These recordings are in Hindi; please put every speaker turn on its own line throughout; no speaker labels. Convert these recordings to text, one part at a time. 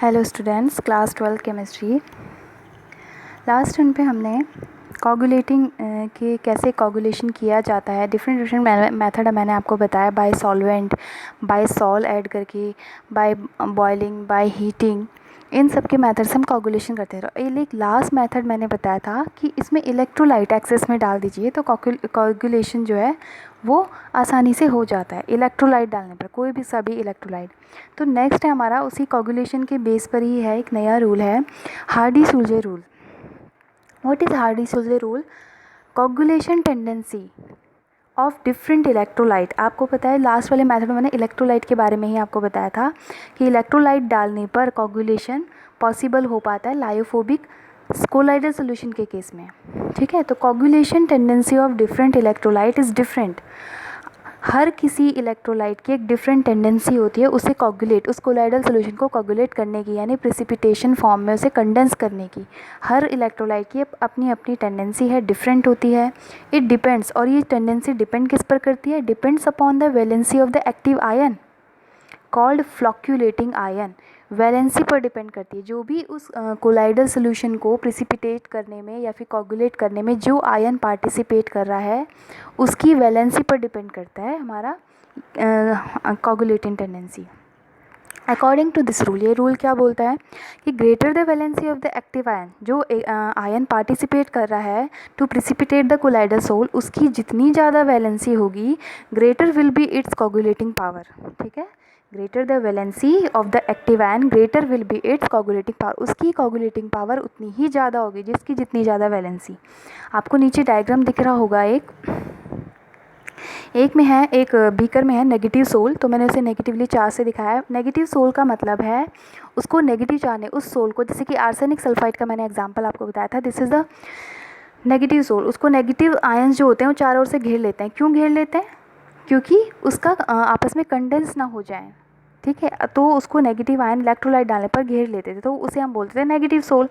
Hello students, class 12 chemistry. Last turn पे हमने कोगुलेटिंग के कैसे कोगुलेशन किया जाता है, डिफरेंट मेथड मैंने आपको बताया, by solvent, by sol add करके, बाय बॉइलिंग, बाय हीटिंग, इन सब के मेथड से हम कोगुलेशन करते हैं। एक लास्ट मेथड मैंने बताया था कि इसमें इलेक्ट्रोलाइट एक्सेस में डाल दीजिए तो कोगुलेशन जो है वो आसानी से हो जाता है इलेक्ट्रोलाइट डालने पर, कोई भी सभी इलेक्ट्रोलाइट। तो नेक्स्ट है हमारा उसी कोगुलेशन के बेस पर ही है, एक नया रूल है, Hardy Schulze rule. What is Hardy Schulze rule? Coagulation tendency of different electrolyte. आपको पता है लास्ट वाले मेथड में मैंने इलेक्ट्रोलाइट के बारे में ही आपको बताया था कि इलेक्ट्रोलाइट डालने पर कोगुलेशन पॉसिबल हो पाता है लायोफोबिक कोलाइडल सोल्यूशन के केस में। ठीक है, तो coagulation tendency of different electrolyte is different. हर किसी इलेक्ट्रोलाइट की एक डिफरेंट टेंडेंसी होती है उसे कोगुलेट, उस कोलाइडल सोल्यूशन को कोगुलेट करने की, यानी प्रेसिपिटेशन फॉर्म में उसे कंडेंस करने की। हर इलेक्ट्रोलाइट की अपनी अपनी टेंडेंसी है, डिफरेंट होती है। इट डिपेंड्स, और ये टेंडेंसी डिपेंड किस पर करती है? Depends upon the valency of the active ion called fluctuating ion. Valency पर डिपेंड करती है, जो भी उस कोलाइडल सोल्यूशन को प्रिसिपिटेट करने में या फिर कोगुलेट करने में जो आयन पार्टिसिपेट कर रहा है उसकी वैलेंसी पर डिपेंड करता है हमारा coagulating tendency. According to this rule, ये रूल क्या बोलता है कि greater the valency of the active ion, जो आयन पार्टिसिपेट कर रहा है to precipitate the colloidal sol, उसकी जितनी ज़्यादा वैलेंसी होगी greater will be its coagulating power. ठीक है, greater the valency of the active ion greater will be its coagulating power, उसकी कोगुलेटिंग पावर उतनी ही ज़्यादा होगी जिसकी जितनी ज़्यादा वैलेंसी। आपको नीचे डायग्राम दिख रहा होगा, एक में है, एक बीकर में है नेगेटिव सोल, तो मैंने उसे नेगेटिवली चार्ज से दिखाया है। नेगेटिव सोल का मतलब है उसको नेगेटिव चार्ज ने उस सोल को, जैसे कि आर्सेनिक सल्फाइड का मैंने एग्जांपल आपको बताया था, this is the negative sol. उसको नेगेटिव आयंस जो होते हैं वो चारों ओर से घेर लेते हैं। क्यों घेर लेते हैं? क्योंकि उसका आपस में कंडेंस ना हो जाए। ठीक है, तो उसको नेगेटिव आयन इलेक्ट्रोलाइट डालने पर घेर लेते थे, तो उसे हम बोलते थे नेगेटिव सोल।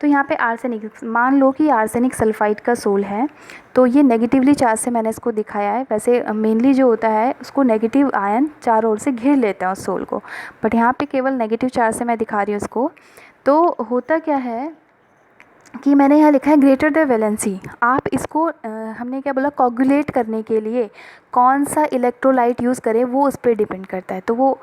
तो यहाँ पे आर्सेनिक, मान लो कि आर्सेनिक सल्फाइड का सोल है, तो ये नेगेटिवली चार्ज से मैंने इसको दिखाया है। वैसे मेनली जो होता है उसको नेगेटिव आयन चारों ओर से घेर लेते हैं उस सोल को, बट यहाँ पे केवल नेगेटिव चार्ज से मैं दिखा रही हूँ उसको। तो होता क्या है कि मैंने यहाँ लिखा है ग्रेटर द वैलेंसी। आप इसको हमने क्या बोला, कोगुलेट करने के लिए कौन सा इलेक्ट्रोलाइट यूज़ करें वो उस पर डिपेंड करता है। तो वो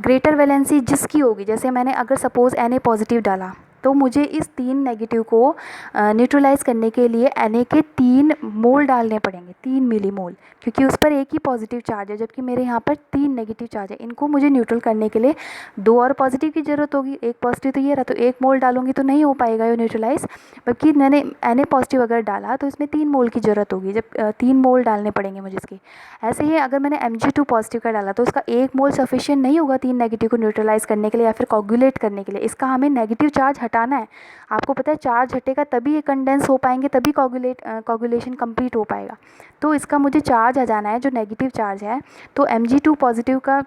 ग्रेटर वैलेंसी जिसकी होगी, जैसे मैंने अगर सपोज़ Na पॉजिटिव डाला, तो मुझे इस 3 नेगेटिव को न्यूट्रलाइज़ करने के लिए Na के 3 मोल डालने पड़ेंगे, 3 मिलीमोल, क्योंकि उस पर एक ही पॉजिटिव चार्ज है जबकि मेरे यहाँ पर 3 नेगेटिव चार्ज है। इनको मुझे न्यूट्रल करने के लिए 2 और पॉजिटिव की ज़रूरत होगी। एक पॉजिटिव तो ये रहा, तो 1 मोल डालूंगी तो नहीं हो पाएगा ये न्यूट्रलाइज़, बल्कि मैंने Na पॉजिटिव अगर डाला तो इसमें 3 मोल की ज़रूरत होगी, जब 3 मोल डालने पड़ेंगे मुझे इसके। ऐसे ही अगर मैंने Mg2 पॉजिटिव का डाला तो उसका 1 मोल सफिशिएंट नहीं होगा 3 नेगेटिव को न्यूट्रलाइज़ करने के लिए या फिर कोगुलेट करने के लिए। इसका हमें नेगेटिव चार्ज हटाना है। आपको पता है चार्ज हटेगा तभी ये कंडेंस हो पाएंगे, तभी कोगुलेशन कंप्लीट हो पाएगा। तो इसका मुझे चार्ज आ जाना है जो नेगेटिव चार्ज है। तो Mg2 पॉजिटिव का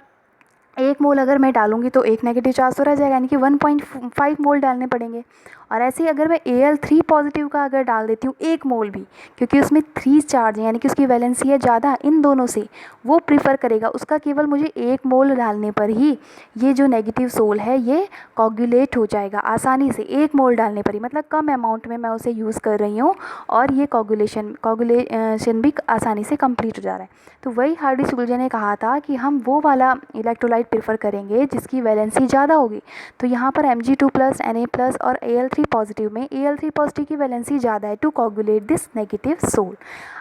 1 मोल अगर मैं डालूंगी तो 1 नेगेटिव चार्ज तो रह जाएगा, यानी कि 1.5 मोल डालने पड़ेंगे। और ऐसे ही अगर मैं Al3 पॉजिटिव का अगर डाल देती हूँ 1 मोल भी, क्योंकि उसमें 3 चार्ज है यानी कि उसकी वैलेंसी है ज़्यादा, इन दोनों से वो प्रीफर करेगा, उसका केवल मुझे 1 मोल डालने पर ही ये जो नेगेटिव सोल है ये कोगुलेट हो जाएगा आसानी से। 1 मोल डालने पर ही, मतलब कम अमाउंट में मैं उसे यूज़ कर रही हूँ और ये कोगुलेशन भी आसानी से कंप्लीट हो जा रहा है। तो वही हार्डी-सुलजे ने कहा था कि हम वो वाला इलेक्ट्रोलाइट प्रेफर करेंगे जिसकी वैलेंसी ज़्यादा होगी। तो यहाँ पर Mg2 प्लस Na प्लस और Al3 पॉजिटिव में Al3 पॉजिटिव की वैलेंसी ज़्यादा है to coagulate this negative sol.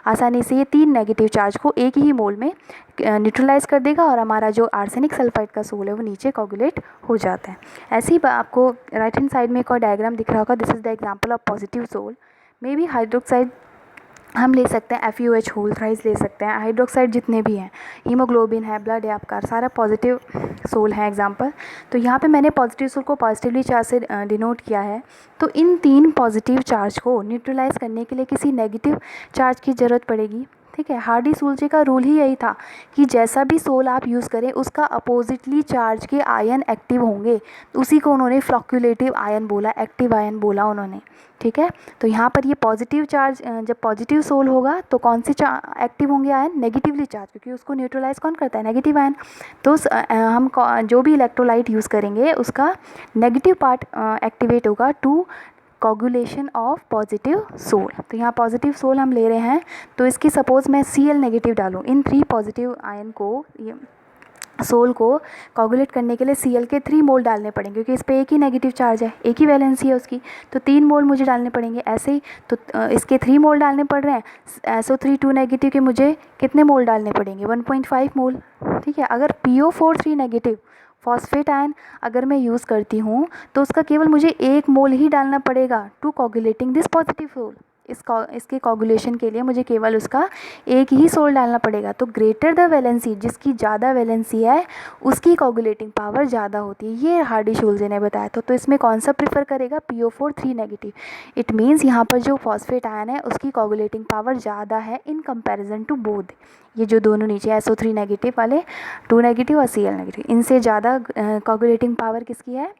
आसानी से ये 3 नेगेटिव चार्ज को एक ही मोल में न्यूट्रलाइज़ कर देगा और हमारा जो आर्सेनिक सल्फाइड का सोल है वो नीचे कोगुलेट हो जाता है। ऐसे ही आपको राइट हैंड साइड में एक और डायग्राम दिख रहा होगा, this is the example of positive sol. Maybe hydroxide हम ले सकते हैं, FeOH होल थ्राइस ले सकते हैं, हाइड्रोक्साइड जितने भी हैं, हीमोग्लोबिन है, ब्लड है आपका, सारा पॉजिटिव सोल है एग्जांपल। तो यहाँ पे मैंने पॉजिटिव सोल को पॉजिटिवली चार्ज से डिनोट किया है। तो इन 3 पॉजिटिव चार्ज को न्यूट्रलाइज़ करने के लिए किसी नेगेटिव चार्ज की ज़रूरत पड़ेगी। ठीक है। हार्डी-सूल्जे का रूल ही यही था कि जैसा भी सोल आप यूज़ करें उसका अपोजिटली चार्ज के आयन एक्टिव होंगे, तो उसी को उन्होंने फ्लक्चुएटिव आयन बोला, एक्टिव आयन बोला उन्होंने। ठीक है, तो यहाँ पर ये पॉजिटिव चार्ज, जब पॉजिटिव सोल होगा तो कौन से एक्टिव होंगे आयन, नेगेटिवली चार्ज, क्योंकि उसको न्यूट्रलाइज कौन करता है, नेगेटिव आयन। तो हम जो भी इलेक्ट्रोलाइट यूज़ करेंगे उसका नेगेटिव पार्ट एक्टिवेट होगा to coagulation of positive sol. तो यहाँ पॉजिटिव सोल हम ले रहे हैं, तो इसकी सपोज़ मैं Cl नेगेटिव डालूँ, इन 3 पॉजिटिव आयन को, ये सोल को कोगुलेट करने के लिए Cl के 3 मोल डालने पड़ेंगे, क्योंकि इस पर एक ही नेगेटिव चार्ज है, एक ही वैलेंसी है उसकी, तो 3 मोल मुझे डालने पड़ेंगे। ऐसे ही तो इसके 3 मोल डालने पड़ रहे हैं, SO3 2 नेगेटिव के मुझे कितने मोल डालने पड़ेंगे, 1.5 मोल। ठीक है, अगर PO4 3 नेगेटिव फॉस्फेट आयन अगर मैं यूज़ करती हूँ तो उसका केवल मुझे 1 मोल ही डालना पड़ेगा to coagulating this positive sol. इसके कोगुलेशन के लिए मुझे केवल उसका एक ही सोल डालना पड़ेगा। तो ग्रेटर द वैलेंसी, जिसकी ज़्यादा वैलेंसी है उसकी कोगुलेटिंग पावर ज़्यादा होती है, ये हार्डी-सूल्जे ने बताया था। तो इसमें कौन सा प्रेफर करेगा, PO4 3 नेगेटिव। इट मीन्स यहाँ पर जो फॉस्फेट आयन है उसकी कोगुलेटिंग पावर ज़्यादा है इन कंपेरिजन टू बोथ, ये जो दोनों नीचे SO3 नेगेटिव वाले, 2 नेगेटिव और Cl नेगेटिव, इनसे ज़्यादा कोगुलेटिंग पावर किसकी है,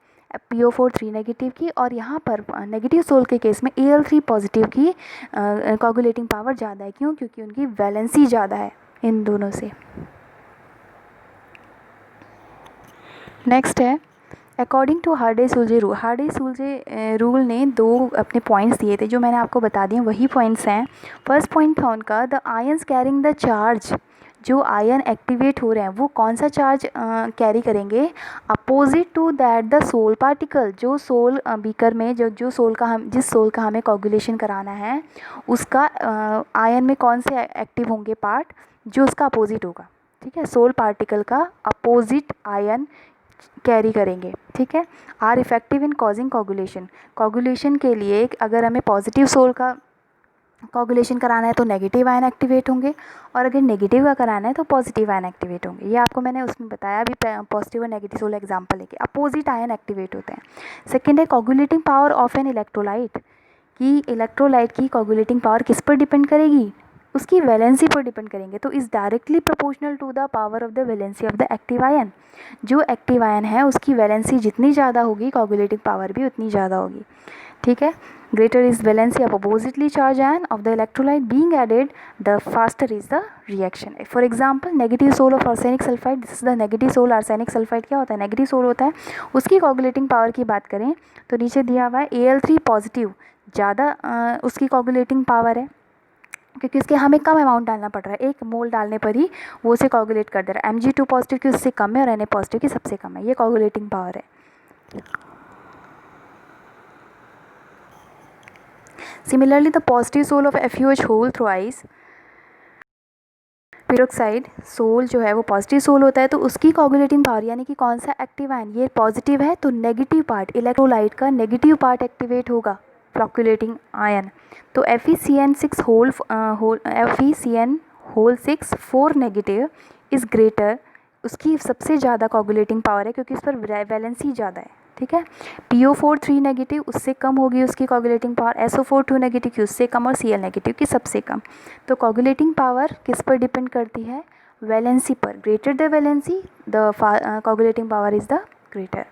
PO4 3 नेगेटिव की। और यहाँ पर नेगेटिव सोल के केस में Al3 पॉजिटिव की कोगुलेटिंग पावर ज़्यादा है। क्यों, क्योंकि उनकी वैलेंसी ज़्यादा है इन दोनों से। नेक्स्ट है अकॉर्डिंग टू हार्डी-सूल्जे रूल। हार्डी-सूल्जे रूल ने 2 अपने पॉइंट्स दिए थे, जो मैंने आपको बता दिए वही पॉइंट्स हैं। फर्स्ट पॉइंट था उनका, the ions carrying the charge, जो आयन एक्टिवेट हो रहे हैं वो कौन सा चार्ज कैरी करेंगे, opposite to that the sol particle, जो सोल बीकर में जिस सोल का हमें कोगुलेशन कराना है उसका आयन में कौन से एक्टिव होंगे पार्ट, जो उसका अपोजिट होगा। ठीक है, सोल पार्टिकल का अपोजिट आयन कैरी करेंगे। ठीक है, are effective in causing coagulation. Coagulation के लिए अगर हमें पॉजिटिव सोल का कोगुलेशन कराना है तो नेगेटिव आयन एक्टिवेट होंगे, और अगर नेगेटिव का कराना है तो पॉजिटिव आयन एक्टिवेट होंगे। ये आपको मैंने उसमें बताया अभी, पॉजिटिव और नेगेटिव सोल एग्जांपल लेके अपोजिट आयन एक्टिवेट होते हैं। सेकंड है coagulating power of an electrolyte, कि इलेक्ट्रोलाइट की कोगुलेटिंग पावर किस पर डिपेंड करेगी, उसकी वैलेंसी पर डिपेंड करेंगे। तो is directly proportional to the power of the valency of the active ion. जो एक्टिव आयन है उसकी वैलेंसी जितनी ज़्यादा होगी कोगुलेटिंग पावर भी उतनी ज़्यादा होगी। ठीक है, greater is valency of oppositely charged ion of the electrolyte being added, the faster is the reaction. For example, negative soul of arsenic sulfide, this is the negative soul arsenic sulfide। क्या होता है, नेगेटिव सोल होता है, उसकी कोगुलेटिंग पावर की बात करें तो नीचे दिया हुआ है Al3 पॉजिटिव, ज़्यादा उसकी कोगुलेटिंग पावर है, क्योंकि इसके हमें कम अमाउंट डालना पड़ रहा है, 1 मोल डालने पर ही वो उसे कोगुलेट कर दे रहा है। Mg2 पॉजिटिव की उससे कम है और Na पॉजिटिव की सबसे कम है, ये कोगुलेटिंग पावर है। Similarly, the positive soul of FeOH whole thrice peroxide sol जो है वो पॉजिटिव सोल होता है, तो उसकी कोगुलेटिंग पावर यानी कि कौन सा एक्टिव आयन, ये पॉजिटिव है तो नेगेटिव पार्ट, इलेक्ट्रोलाइट का नेगेटिव पार्ट एक्टिवेट होगा, फ्लक्चुएटिंग आयन। तो FeCN6 whole 6 4 negative is greater, उसकी सबसे ज़्यादा कोगुलेटिंग पावर है क्योंकि इस पर वैलेंसी ज़्यादा है। ठीक है, PO4 3 नेगेटिव उससे कम होगी उसकी कोगुलेटिंग पावर, SO4 2 नेगेटिव की उससे कम, और Cl नेगेटिव की सबसे कम। तो कोगुलेटिंग पावर किस पर डिपेंड करती है, वैलेंसी पर। Greater the valency the coagulating power is the greater.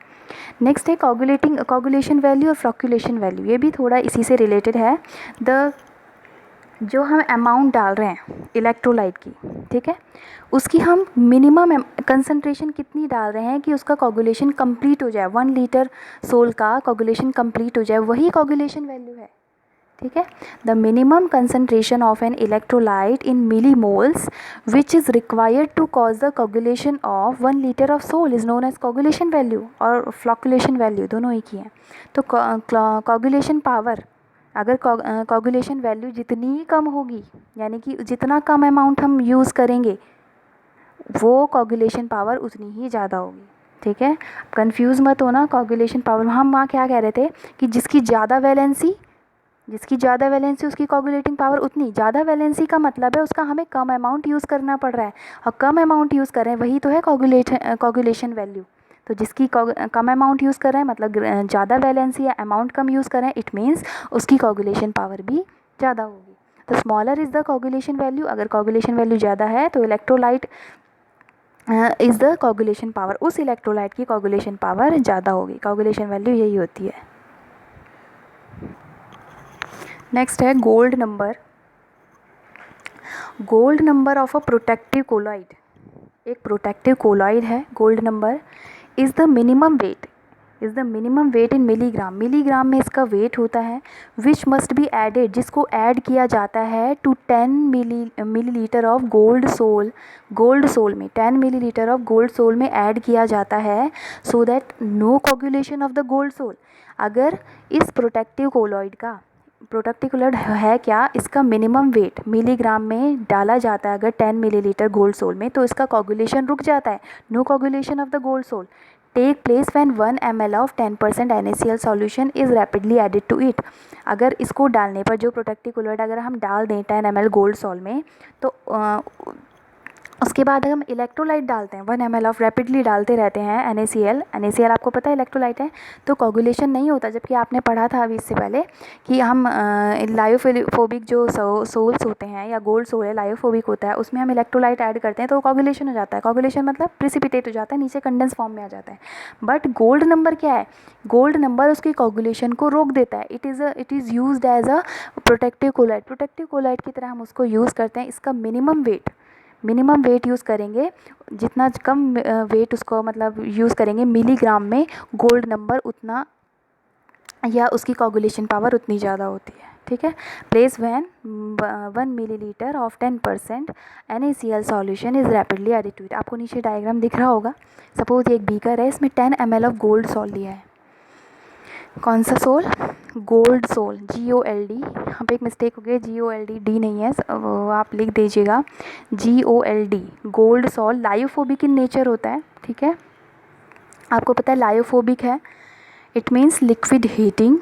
Next है कोगुलेशन वैल्यू और फ्लक्चुएशन वैल्यू, ये भी थोड़ा इसी से रिलेटेड है। जो हम अमाउंट डाल रहे हैं इलेक्ट्रोलाइट की, ठीक है, उसकी हम मिनिमम कंसंट्रेशन कितनी डाल रहे हैं कि उसका कोगुलेशन कंप्लीट हो जाए, 1 लीटर सोल का कोगुलेशन कंप्लीट हो जाए, वही कोगुलेशन वैल्यू है। ठीक है, the minimum concentration of an electrolyte in millimoles which is required to cause the coagulation of 1 litre of sol is known as coagulation value, और फ्लक्चुएशन वैल्यू दोनों एक ही हैं। तो कोगुलेशन पावर, अगर कोगुलेशन वैल्यू जितनी कम होगी, यानी कि जितना कम अमाउंट हम यूज़ करेंगे वो कोगुलेशन पावर उतनी ही ज़्यादा होगी। ठीक है, कंफ्यूज मत होना, कोगुलेशन पावर हम वहाँ क्या कह रहे थे कि जिसकी ज़्यादा वैलेंसी उसकी कोगुलेटिंग पावर उतनी। ज़्यादा वैलेंसी का मतलब है उसका हमें कम अमाउंट यूज़ करना पड़ रहा है, और कम अमाउंट यूज़ कर रहे हैं वही तो है कोगुलेशन वैल्यू। तो जिसकी कम अमाउंट यूज़ कर रहे हैं मतलब ज़्यादा वैलेंसी या अमाउंट कम यूज़ कर रहे हैं, इट मीन्स उसकी कोगुलेशन पावर भी ज़्यादा होगी। तो smaller is the coagulation value, अगर कोगुलेशन वैल्यू ज़्यादा है तो electrolyte is the coagulation power, उस इलेक्ट्रोलाइट की कोगुलेशन पावर ज़्यादा होगी। कोगुलेशन वैल्यू यही होती है। नेक्स्ट है gold number. Gold number of a protective colloid, एक प्रोटेक्टिव कोलॉइड है gold number, is the minimum weight, is the minimum weight in milligram, milligram में इसका वेट होता है, विच मस्ट बी एडेड, जिसको ऐड किया जाता है to 10 millilitre of gold sol, gold sol में 10 मिलीलीटर ऑफ गोल्ड सोल में ऐड किया जाता है, so that no coagulation of the gold sol. अगर इस प्रोटेक्टिव कोलॉइड का, प्रोटेक्टिव कोलॉइड है क्या, इसका मिनिमम वेट मिलीग्राम में डाला जाता है अगर 10 मिलीलीटर गोल्ड सोल में, तो इसका कोगुलेशन रुक जाता है, no coagulation of the gold sol take place when 1 ml of 10% NaCl solution is rapidly added to it. अगर इसको डालने पर, जो प्रोटेक्टिव कोलॉइड अगर हम डाल दें 10 ml गोल्ड सोल में, तो उसके बाद हम इलेक्ट्रोलाइट डालते हैं 1 ml ऑफ, रैपिडली डालते रहते हैं NaCl आपको पता है इलेक्ट्रोलाइट है, तो कोगुलेशन नहीं होता। जबकि आपने पढ़ा था अभी इससे पहले कि हम लायोफोबिक जो सोल्स होते हैं या गोल्ड सोल है लायोफोबिक होता है, उसमें हम इलेक्ट्रोलाइट ऐड करते हैं तो कोगुलेशन हो जाता है। कोगुलेशन मतलब प्रिसिपिटेट हो जाता है, नीचे कंडेंस फॉर्म में आ जाता है। बट गोल्ड नंबर क्या है, गोल्ड नंबर उसकी कोगुलेशन को रोक देता है। It is used as a protective colloid, protective colloid की तरह हम उसको यूज़ करते हैं। इसका मिनिमम वेट यूज़ करेंगे, जितना कम वेट उसको मतलब यूज़ करेंगे मिलीग्राम में गोल्ड नंबर, उतना या उसकी कोगुलेशन पावर उतनी ज़्यादा होती है। ठीक है, place when 1 millilitre of 10% NaCl solution is rapidly added to it. आपको नीचे डायग्राम दिख रहा होगा। सपोज एक बीकर है, इसमें 10 ml ऑफ गोल्ड सोल लिया है। कौन सा सोल, गोल्ड सोल, GOLD, यहाँ पे एक मिस्टेक हो गई, GOLD डी नहीं है, वो आप लिख दीजिएगा GOLD, gold sol. Lyophobic in nature होता है, ठीक है, आपको पता है लायोफोबिक है, इट मीन्स लिक्विड हीटिंग।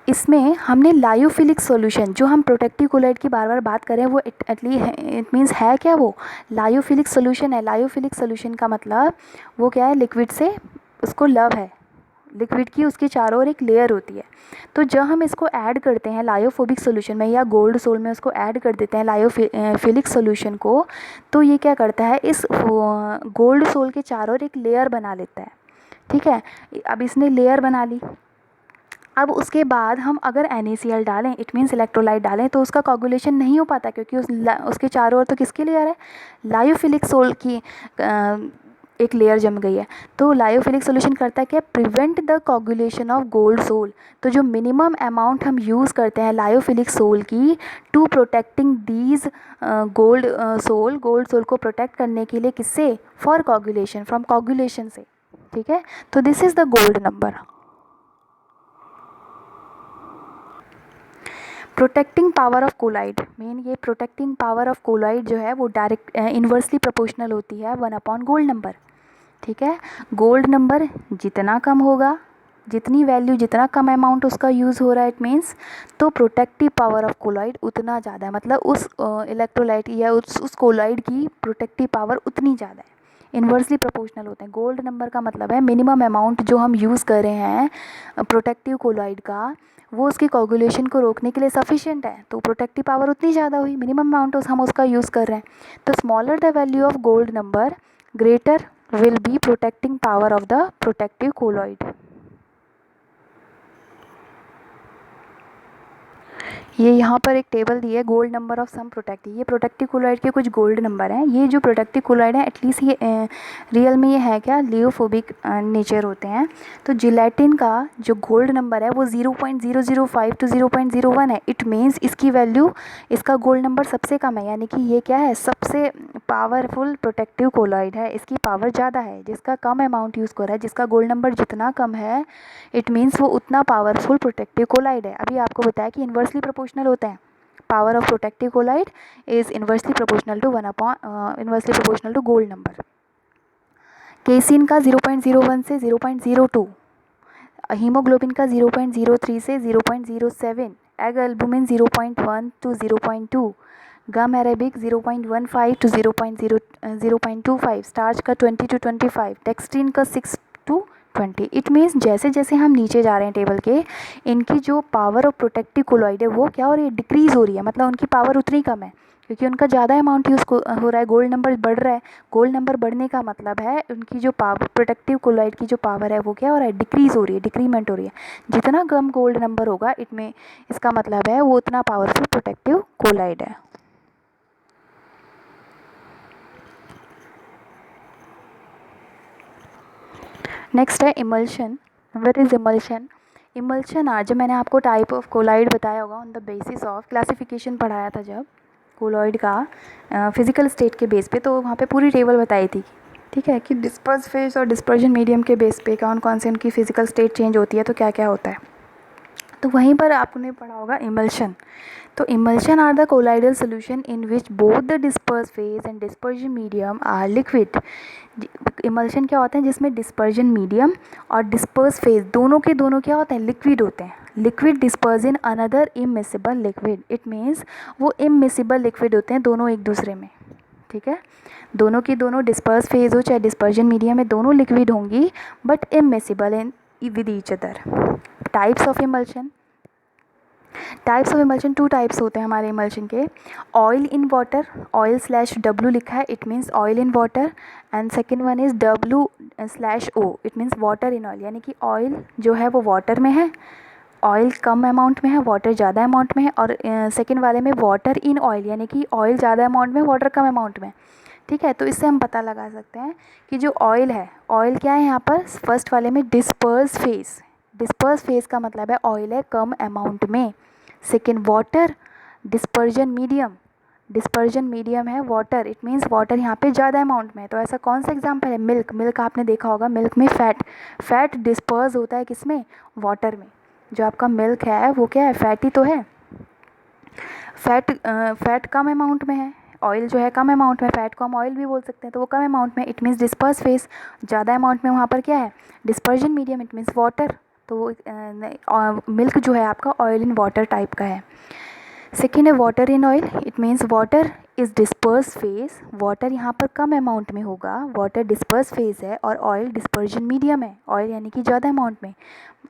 इसमें हमने लायोफिलिक सॉल्यूशन, जो हम प्रोटेक्टिव कोलॉइड की बार बार बात करें, वो इट मीन्स है क्या, वो लायोफिलिक सॉल्यूशन है। लायोफिलिक सॉल्यूशन का मतलब वो क्या है, लिक्विड से उसको लव है, लिक्विड की उसके चारों ओर एक लेयर होती है। तो जब हम इसको ऐड करते हैं लायोफोबिक सॉल्यूशन में या गोल्ड सोल में, उसको ऐड कर देते हैं लायोफिलिक सॉल्यूशन को, तो ये क्या करता है, इस गोल्ड सोल के चारों ओर एक लेयर बना लेता है। ठीक है, अब इसने लेयर बना ली। अब उसके बाद हम अगर NaCl डालें, इट मीन्स इलेक्ट्रोलाइट डालें, तो उसका कोगुलेशन नहीं हो पाता, क्योंकि उसके चारों ओर तो किसकी लेयर है, लायोफिलिक सोल की एक लेयर जम गई है। तो लायोफिलिक सॉल्यूशन करता है क्या, prevent the coagulation of gold sol. तो जो मिनिमम अमाउंट हम यूज़ करते हैं लायोफिलिक सोल की to protecting these gold sol को प्रोटेक्ट करने के लिए, किससे, फॉर कोगुलेशन, फ्रॉम कोगुलेशन से। ठीक है, तो this is the gold number. Protecting power of colloid, main ये प्रोटेक्टिंग पावर ऑफ कोलॉइड जो है वो डायरेक्ट इन्वर्सली प्रोपोर्शनल होती है 1 अपॉन गोल्ड नंबर। ठीक है, गोल्ड नंबर जितना कम होगा, जितनी वैल्यू, जितना कम अमाउंट उसका यूज़ हो रहा है, इट मीन्स, तो प्रोटेक्टिव पावर ऑफ कोलॉइड उतना ज़्यादा है, मतलब उस इलेक्ट्रोलाइट या उस कोलॉइड की प्रोटेक्टिव पावर उतनी ज़्यादा है। इन्वर्सली प्रोपोर्शनल होते हैं। गोल्ड नंबर का मतलब है मिनिमम अमाउंट जो हम यूज़ कर रहे हैं प्रोटेक्टिव कोलॉइड का, वो उसकी कोगुलेशन को रोकने के लिए सफिशिएंट है, तो प्रोटेक्टिव पावर उतनी ज़्यादा हुई, मिनिमम अमाउंट हम उसका यूज़ कर रहे हैं। तो smaller the value of gold number, greater will be protecting power of the protective colloid. ये यहाँ पर एक टेबल दी है, gold number of some protective, ये प्रोटेक्टिव कोलॉइड के कुछ गोल्ड नंबर हैं। ये जो प्रोटेक्टिव कोलॉइड है, एटलीस्ट ये रियल में ये है क्या, लियोफोबिक नेचर होते हैं। तो जिलेटिन का जो गोल्ड नंबर है वो 0.005 to 0.01 है। इट मीन्स इसकी वैल्यू, इसका गोल्ड नंबर सबसे कम है, यानी कि ये क्या है, सबसे पावरफुल प्रोटेक्टिव कोलॉइड है, इसकी पावर ज़्यादा है। जिसका कम अमाउंट यूज़ कर रहा है, जिसका गोल्ड नंबर जितना कम है, इट मीन्स वो उतना पावरफुल प्रोटेक्टिव कोलॉइड है। अभी आपको बताया कि इन्वर्सली प्रोपोर्शनल होता है, power of protective colloid is inversely proportional to inversely proportional to gold number. Casein का 0.01 से 0.02, हीमोग्लोबिन का 0.03 से 0.07, egg albumin 0.1 to 0.2, gum arabic 0.15 to 0.25, starch का 20 to 25, डेक्सट्रिन का 6 to 20। इट मीन्स जैसे जैसे हम नीचे जा रहे हैं टेबल के, इनकी जो पावर ऑफ प्रोटेक्टिव कोलॉइड है वो क्या हो रही है, डिक्रीज़ हो रही है, मतलब उनकी पावर उतनी कम है क्योंकि उनका ज़्यादा अमाउंट यूज़ हो रहा है, गोल्ड नंबर बढ़ रहा है। गोल्ड नंबर बढ़ने का मतलब है उनकी जो पावर, प्रोटेक्टिव कोलॉइड की जो पावर है वो क्या हो रहा है, डिक्रीज़ हो रही है, डिक्रीमेंट हो रही है। जितना कम गोल्ड नंबर होगा इनमें, इसका मतलब है वो उतना पावरफुल प्रोटेक्टिव कोलॉइड है। नेक्स्ट है emulsion. What is emulsion? Emulsion आज मैंने आपको टाइप ऑफ कोलॉइड बताया होगा on the basis of classification पढ़ाया था जब कोलॉइड का फिजिकल स्टेट के बेस पे, तो वहाँ पे पूरी टेबल बताई थी, ठीक है, कि डिस्पर्स फेज और डिस्पर्जन मीडियम के बेस पे कौन कौन से उनकी फिजिकल स्टेट चेंज होती है, तो क्या क्या होता है। तो वहीं पर आपने पढ़ा होगा इमल्शन। तो emulsion are the colloidal solution in which both the disperse phase and dispersion medium are liquid. Emulsion क्या होते हैं, जिसमें डिस्पर्जन मीडियम और डिस्पर्स फेज दोनों के दोनों क्या होते हैं, लिक्विड होते हैं। Liquid disperse in another immiscible liquid, it means वो इमिसिबल लिक्विड होते हैं दोनों एक दूसरे में, ठीक है। दोनों की दोनों डिस्पर्स फेज हो चाहे डिस्पर्जन मीडियम में, दोनों लिक्विड होंगी but immiscible in with each other. Types of emulsion, types of emulsion, two types होते हैं हमारे इमल्शन के। Oil in water, oil slash W लिखा है, it means oil in water. And second one is W slash O, it means water in oil, यानी कि ऑयल जो है वो वाटर में है, ऑयल कम अमाउंट में है, वाटर ज़्यादा अमाउंट में है। और सेकेंड वाले में वाटर इन ऑयल, यानी कि ऑयल ज़्यादा अमाउंट में, वाटर कम अमाउंट में, ठीक है। तो इससे हम पता लगा सकते हैं कि जो ऑयल है, ऑयल क्या है यहाँ पर, फर्स्ट वाले में डिस्पर्स फेज, डिस्पर्स फेज का मतलब है ऑयल है कम अमाउंट में। Second water, dispersion medium, dispersion medium है वाटर, इट मीन्स वाटर यहाँ पे ज़्यादा अमाउंट में है। तो ऐसा कौन सा एग्जांपल है, मिल्क, मिल्क आपने देखा होगा, मिल्क में फैट, फैट डिस्पर्स होता है किसमें, वाटर में। जो आपका मिल्क है वो क्या है, फैटी तो है, फैट कम अमाउंट में है, ऑयल जो है कम अमाउंट में, फैट को हम ऑयल भी बोल सकते हैं, तो वो कम अमाउंट में, इट मीन्स डिस्पर्स फेस, ज़्यादा अमाउंट में वहाँ पर क्या है, dispersion medium, it means water. तो मिल्क जो है आपका ऑयल इन वाटर टाइप का है। सेकेंड है water in oil, it means water is disperse phase, water यहाँ पर कम अमाउंट में होगा, वाटर डिस्पर्स फेज है, और ऑयल डिस्पर्जन मीडियम है, ऑयल यानी कि ज़्यादा अमाउंट में।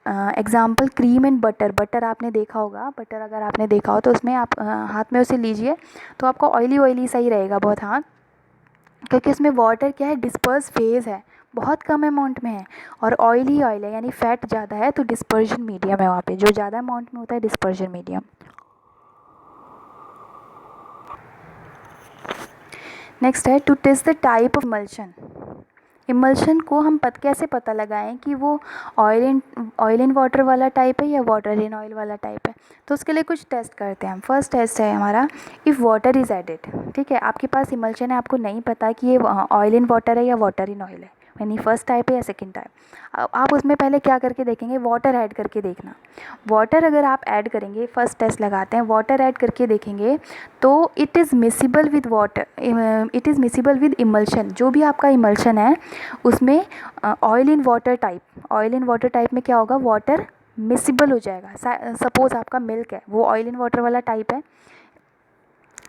Example cream and butter, butter आपने देखा होगा, बटर अगर आपने देखा हो तो उसमें आप हाथ में उसे लीजिए तो आपको ऑयली ऑयली सही रहेगा बहुत, हाँ, क्योंकि उसमें वाटर क्या है, डिस्पर्स फेज है, बहुत कम अमाउंट में है, और ऑयल ही ऑयल है, यानी फैट ज़्यादा है, तो डिस्पर्जन मीडियम है वहाँ पे, जो ज़्यादा अमाउंट में होता है डिस्पर्जन मीडियम। नेक्स्ट है to test the type of emulsion. Emulsion को हम कैसे पता लगाएं कि वो ऑयल इन वाटर वाला टाइप है या वाटर इन ऑयल वाला टाइप है। तो उसके लिए कुछ टेस्ट करते हैं हम। फर्स्ट टेस्ट है हमारा, इफ़ वाटर इज़ एडिड, ठीक है, आपके पास इमल्शन है, आपको नहीं पता कि ये ऑयल इन वाटर है या वाटर इन ऑयल है, यानी फर्स्ट टाइप है या सेकेंड टाइप। आप उसमें पहले क्या करके देखेंगे, वाटर ऐड करके देखना। वाटर अगर आप ऐड करेंगे, फर्स्ट टेस्ट लगाते हैं, वाटर ऐड करके देखेंगे तो it is miscible with water, it is miscible with emulsion. जो भी आपका इमल्शन है उसमें oil in water type, oil in water type में क्या होगा, वाटर मिसिबल हो जाएगा। सपोज़ आपका मिल्क है, वो ऑयल इन वाटर वाला टाइप है,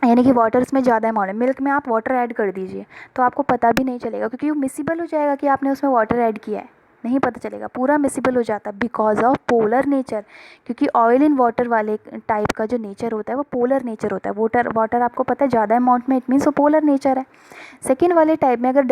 यानी कि वाटर इसमें ज़्यादा अमाउंट है, मिल्क में आप वाटर ऐड कर दीजिए तो आपको पता भी नहीं चलेगा, क्योंकि वो मिसिबल हो जाएगा कि आपने उसमें वाटर ऐड किया है, नहीं पता चलेगा, पूरा मिसिबल हो जाता है बिकॉज ऑफ पोलर नेचर। क्योंकि ऑयल इन वाटर वाले टाइप का जो नेचर होता है वो पोलर नेचर होता है। वाटर आपको पता है ज़्यादा अमाउंट में, इट मीन्स वो पोलर नेचर है। सेकेंड वाले टाइप में अगर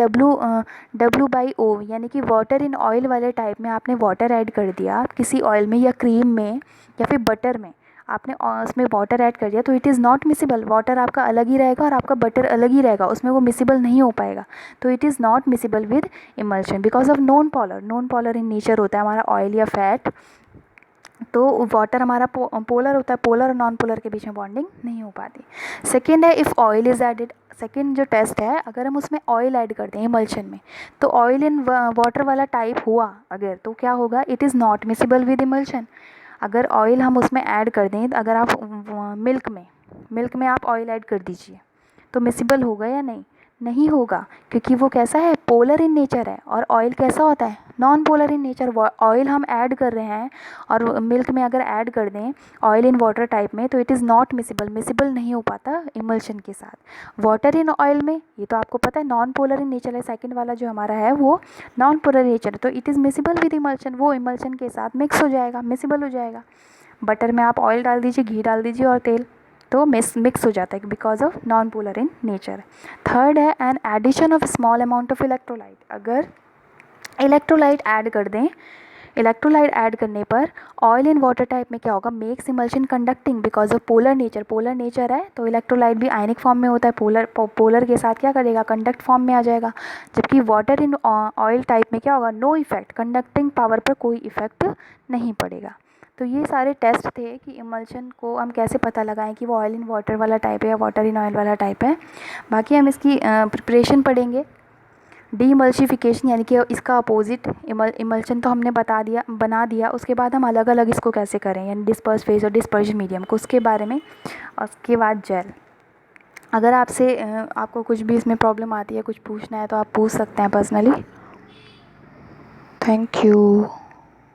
W/O यानी कि वाटर इन ऑयल वाले टाइप में आपने वाटर ऐड कर दिया किसी ऑयल में या क्रीम में या फिर बटर में, आपने उसमें वाटर ऐड कर दिया तो it is not miscible. Water आपका अलग ही रहेगा और आपका बटर अलग ही रहेगा, उसमें वो मिसिबल नहीं हो पाएगा। तो it is not miscible with emulsion because of non polar in nature होता है हमारा ऑयल या फैट। तो वाटर हमारा पोलर होता है, पोलर और नॉन पोलर के बीच में बॉन्डिंग नहीं हो पाती। सेकेंड है if oil is added, second जो टेस्ट है, अगर हम उसमें ऑयल ऐड करते हैं इमल्शन में तो ऑयल इन वाटर वाला टाइप हुआ अगर, तो क्या होगा, it is not miscible with emulsion. अगर ऑयल हम उसमें ऐड कर दें, अगर आप मिल्क में आप ऑयल ऐड कर दीजिए तो मिसिबल होगा या नहीं, नहीं होगा, क्योंकि वो कैसा है, पोलर इन नेचर है, और ऑयल कैसा होता है, non polar in nature. Oil हम ऐड कर रहे हैं और मिल्क में अगर ऐड कर दें ऑयल इन वाटर टाइप में, तो it is not miscible, miscible नहीं हो पाता इमल्शन के साथ। वाटर इन ऑयल में, ये तो आपको पता है, नॉन पोलर इन नेचर है, सेकंड वाला जो हमारा है वो नॉन पोलर नेचर है, तो it is miscible with emulsion, वो इमल्शन के साथ मिक्स हो जाएगा, मिसिबल हो जाएगा। बटर में आप ऑयल डाल दीजिए, घी डाल दीजिए और तेल, तो मिक्स हो जाता है because of non polar in nature. Third है an addition of small amount of electrolyte. अगर इलेक्ट्रोलाइट ऐड कर दें, इलेक्ट्रोलाइट ऐड करने पर ऑयल इन वाटर टाइप में क्या होगा, makes emulsion conducting because of polar nature, polar nature है तो इलेक्ट्रोलाइट भी आयनिक फॉर्म में होता है, पोलर के साथ क्या करेगा, कंडक्ट फॉर्म में आ जाएगा। जबकि वाटर इन ऑयल टाइप में क्या होगा, नो इफेक्ट, कंडक्टिंग पावर पर कोई इफेक्ट नहीं पड़ेगा। तो ये सारे टेस्ट थे कि इमल्शन को हम कैसे पता लगाएं कि वो ऑयल इन वाटर वाला टाइप है या वाटर इन ऑयल वाला टाइप है। बाकी हम इसकी प्रिपरेशन पढ़ेंगे। डीइमल्सिफिकेशन यानी कि इसका अपोजिट इमल्शन तो हमने बना दिया, उसके बाद हम अलग अलग इसको कैसे करें, यानी डिस्पर्स फेज और डिस्पर्जन मीडियम को, उसके बारे में। और उसके बाद जेल। अगर आपको कुछ भी इसमें प्रॉब्लम आती है, कुछ पूछना है तो आप पूछ सकते हैं पर्सनली। Thank you.